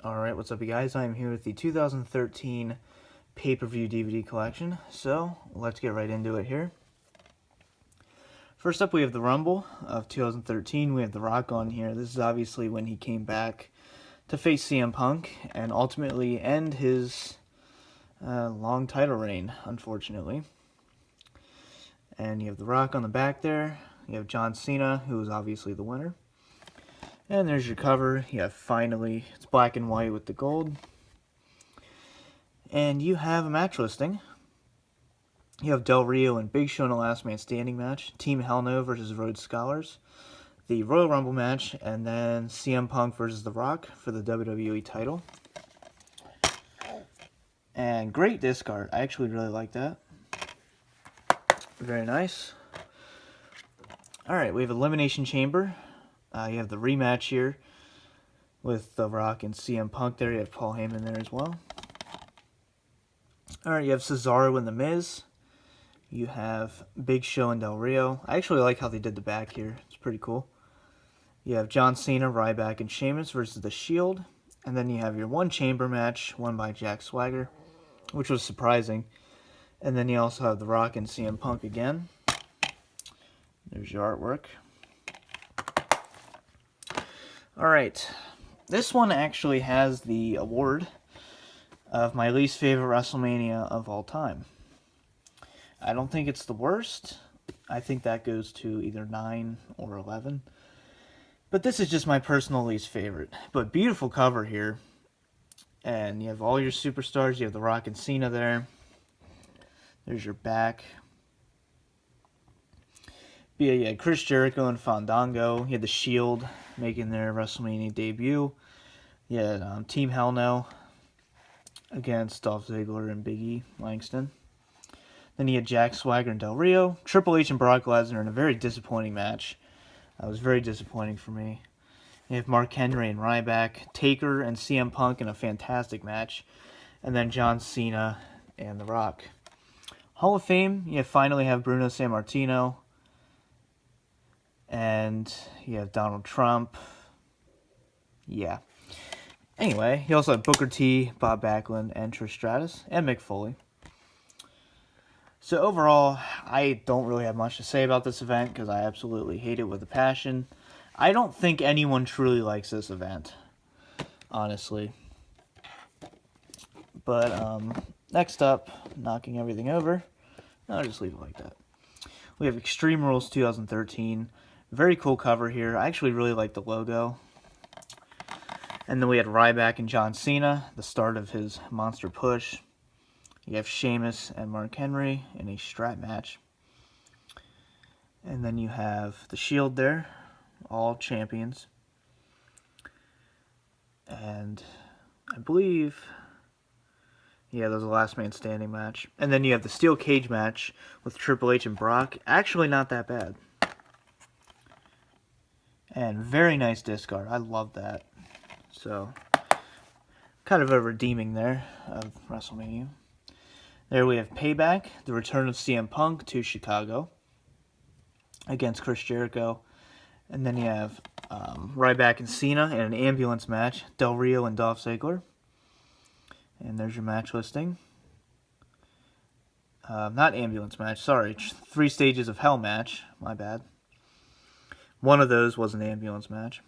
Alright, what's up you guys? I am here with the 2013 Pay-Per-View DVD Collection, so let's get right into it here. First up we have the Rumble of 2013. We have The Rock on here. This is obviously when he came back to face CM Punk and ultimately end his long title reign, unfortunately. And you have The Rock on the back there. You have John Cena, who is obviously the winner. And there's your cover. You have finally, it's black and white with the gold. And you have a match listing. You have Del Rio and Big Show in a last man standing match. Team Hell No versus Rhodes Scholars. The Royal Rumble match. And then CM Punk versus The Rock for the WWE title. And great disc art. I actually really like that. Very nice. Alright, we have Elimination Chamber. You have the rematch here with The Rock and CM Punk there. You have Paul Heyman there as well. Alright, you have Cesaro and The Miz. You have Big Show and Del Rio. I actually like how they did the back here. It's pretty cool. You have John Cena, Ryback, and Sheamus versus The Shield. And then you have your one chamber match won by Jack Swagger, which was surprising. And then you also have The Rock and CM Punk again. There's your artwork. Alright, this one actually has the award of my least favorite WrestleMania of all time. I don't think it's the worst. I think that goes to either 9 or 11. But this is just my personal least favorite. But beautiful cover here. And you have all your superstars. You have The Rock and Cena there. There's your back. Yeah, you had Chris Jericho and Fandango. You had The Shield making their WrestleMania debut. You had Team Hell No against Dolph Ziggler and Big E Langston. Then you had Jack Swagger and Del Rio. Triple H and Brock Lesnar in a very disappointing match. It was very disappointing for me. You have Mark Henry and Ryback. Taker and CM Punk in a fantastic match. And then John Cena and The Rock. Hall of Fame, you finally have Bruno Sammartino. And you have Donald Trump. Yeah. Anyway, you also have Booker T, Bob Backlund, and Trish Stratus, and Mick Foley. So overall, I don't really have much to say about this event because I absolutely hate it with a passion. I don't think anyone truly likes this event, honestly. But next up, knocking everything over. I'll just leave it like that. We have Extreme Rules 2013. Very cool cover here. I actually really like the logo. And then we had Ryback and John Cena, the start of his monster push. You have Sheamus and Mark Henry in a strap match. And then you have The Shield there, all champions. And I believe, yeah, there's a last man standing match. And then you have the steel cage match with Triple H and Brock. Actually not that bad. And very nice disc art. I love that. So, kind of a redeeming there of WrestleMania. There we have Payback, the return of CM Punk to Chicago against Chris Jericho. And then you have Ryback and Cena in an ambulance match, Del Rio and Dolph Ziggler. And there's your match listing. Not ambulance match, sorry. 3 Stages of Hell match, my bad. One of those was an ambulance match.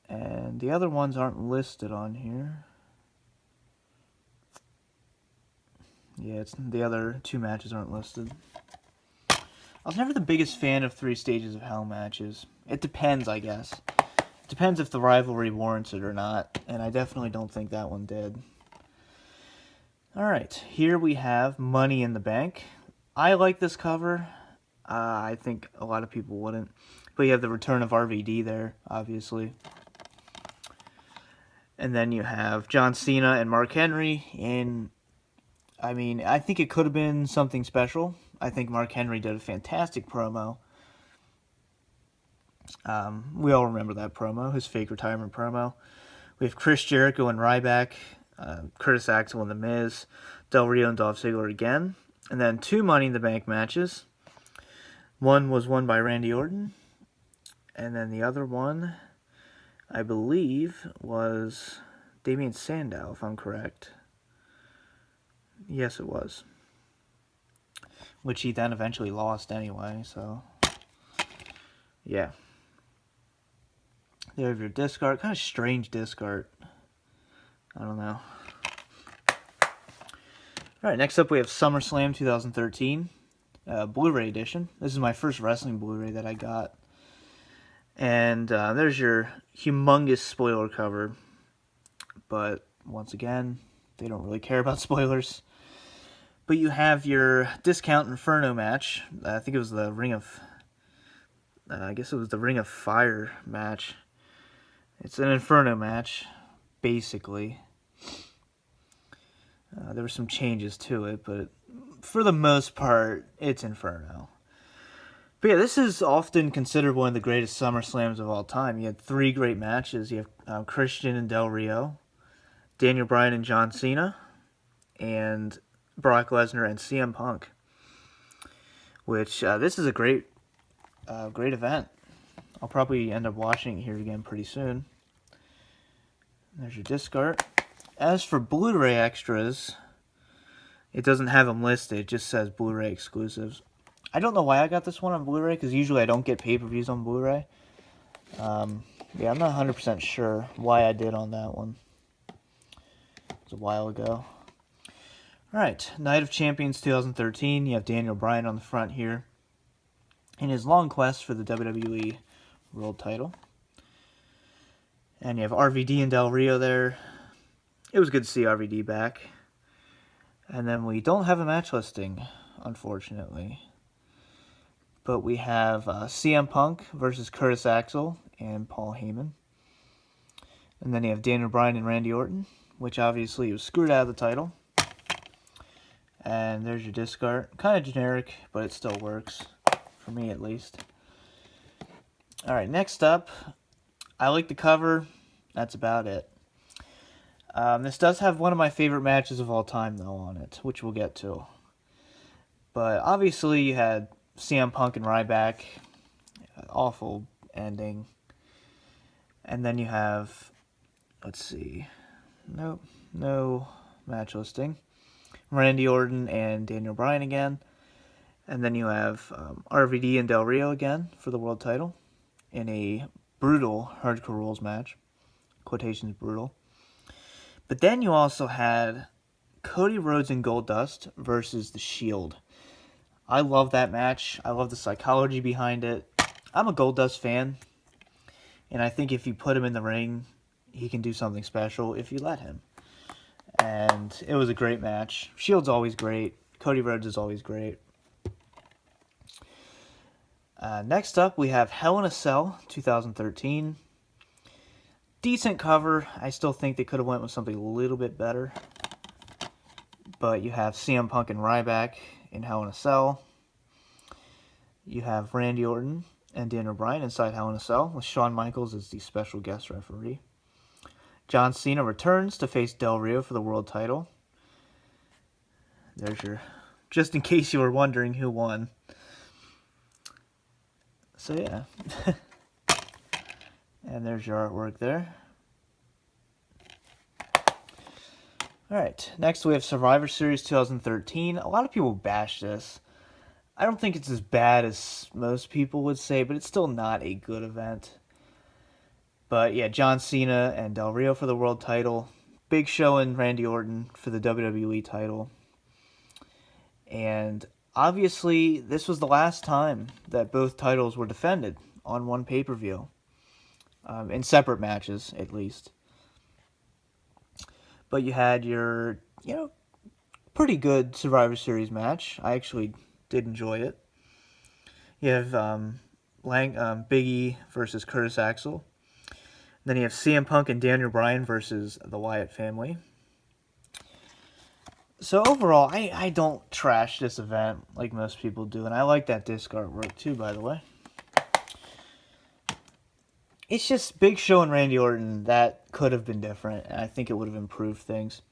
And the other ones aren't listed on here. Yeah, the other 2 matches aren't listed. I was never the biggest fan of 3 Stages of Hell matches. It depends, I guess. It depends if the rivalry warrants it or not. And I definitely don't think that one did. Alright, here we have Money in the Bank. I like this cover. I think a lot of people wouldn't. But you have the return of RVD there, obviously. And then you have John Cena and Mark Henry. And, I mean, I think it could have been something special. I think Mark Henry did a fantastic promo. We all remember that promo, his fake retirement promo. We have Chris Jericho and Ryback, Curtis Axel and The Miz, Del Rio and Dolph Ziggler again. And then 2 Money in the Bank matches. One was won by Randy Orton. And then the other one I believe, was Damien Sandow, if I'm correct. Yes, it was. Which he then eventually lost anyway, so... yeah. There's your disc art. Kind of strange disc art. I don't know. Alright, next up we have SummerSlam 2013. Blu-ray edition. This is my first wrestling Blu-ray that I got. And there's your humongous spoiler cover. But, once again, they don't really care about spoilers. But you have your Discount Inferno match. I think it was the Ring of... I guess it was the Ring of Fire match. It's an Inferno match, basically. There were some changes to it, but for the most part, it's Inferno. But yeah, this is often considered one of the greatest SummerSlams of all time. You had 3 great matches. You have Christian and Del Rio, Daniel Bryan and John Cena, and Brock Lesnar and CM Punk. Which, this is a great event. I'll probably end up watching it here again pretty soon. There's your disc art. As for Blu-ray extras, it doesn't have them listed. It just says Blu-ray exclusives. I don't know why I got this one on Blu-ray, because usually I don't get pay-per-views on Blu-ray. Yeah, I'm not 100% sure why I did on that one. It was a while ago. Alright, Night of Champions 2013. You have Daniel Bryan on the front here in his long quest for the WWE World title. And you have RVD and Del Rio there. It was good to see RVD back. And then we don't have a match listing, unfortunately. But we have CM Punk versus Curtis Axel and Paul Heyman. And then you have Daniel Bryan and Randy Orton, which obviously was screwed out of the title. And there's your disc art. Kind of generic, but it still works. For me, at least. Alright, next up. I like the cover. That's about it. This does have one of my favorite matches of all time, though, on it, which we'll get to. But obviously, you had CM Punk and Ryback. Awful ending. And then you have, let's see, no match listing. Randy Orton and Daniel Bryan again. And then you have RVD and Del Rio again for the world title in a brutal Hardcore Rules match. Quotations brutal. But then you also had Cody Rhodes and Goldust versus The Shield. I love that match. I love the psychology behind it. I'm a Goldust fan. And I think if you put him in the ring, he can do something special if you let him. And it was a great match. Shield's always great. Cody Rhodes is always great. Next up, we have Hell in a Cell 2013. Decent cover. I still think they could have went with something a little bit better. But you have CM Punk and Ryback in Hell in a Cell. You have Randy Orton and Daniel Bryan inside Hell in a Cell with Shawn Michaels as the special guest referee. John Cena returns to face Del Rio for the world title. There's your... just in case you were wondering who won. So yeah. And there's your artwork there. Alright, next we have Survivor Series 2013. A lot of people bash this. I don't think it's as bad as most people would say, but it's still not a good event. But yeah, John Cena and Del Rio for the world title. Big Show and Randy Orton for the WWE title. And obviously, this was the last time that both titles were defended on one pay-per-view. In separate matches, at least. But you had your, pretty good Survivor Series match. I actually did enjoy it. You have Big E versus Curtis Axel. Then you have CM Punk and Daniel Bryan versus the Wyatt family. So overall, I don't trash this event like most people do. And I like that disc artwork too, by the way. It's just Big Show and Randy Orton, that could have been different, and I think it would have improved things.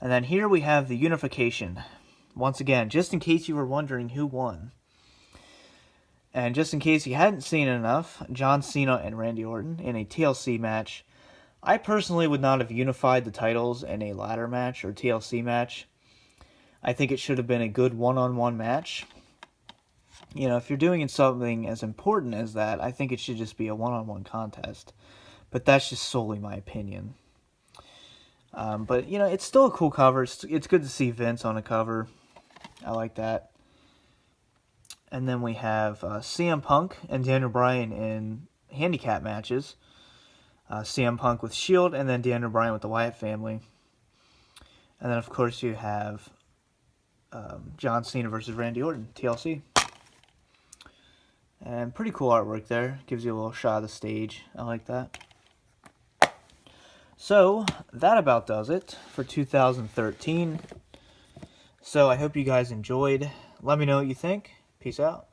And then here we have the unification. Once again, just in case you were wondering who won. And just in case you hadn't seen enough, John Cena and Randy Orton in a TLC match. I personally would not have unified the titles in a ladder match or TLC match. I think it should have been a good one-on-one match. You know, if you're doing something as important as that, I think it should just be a one-on-one contest. But that's just solely my opinion. But, you know, it's still a cool cover. It's good to see Vince on a cover. I like that. And then we have CM Punk and Daniel Bryan in handicap matches. CM Punk with Shield, and then Daniel Bryan with the Wyatt family. And then, of course, you have John Cena versus Randy Orton, TLC. And pretty cool artwork there. Gives you a little shot of the stage. I like that. So, that about does it for 2013. So, I hope you guys enjoyed. Let me know what you think. Peace out.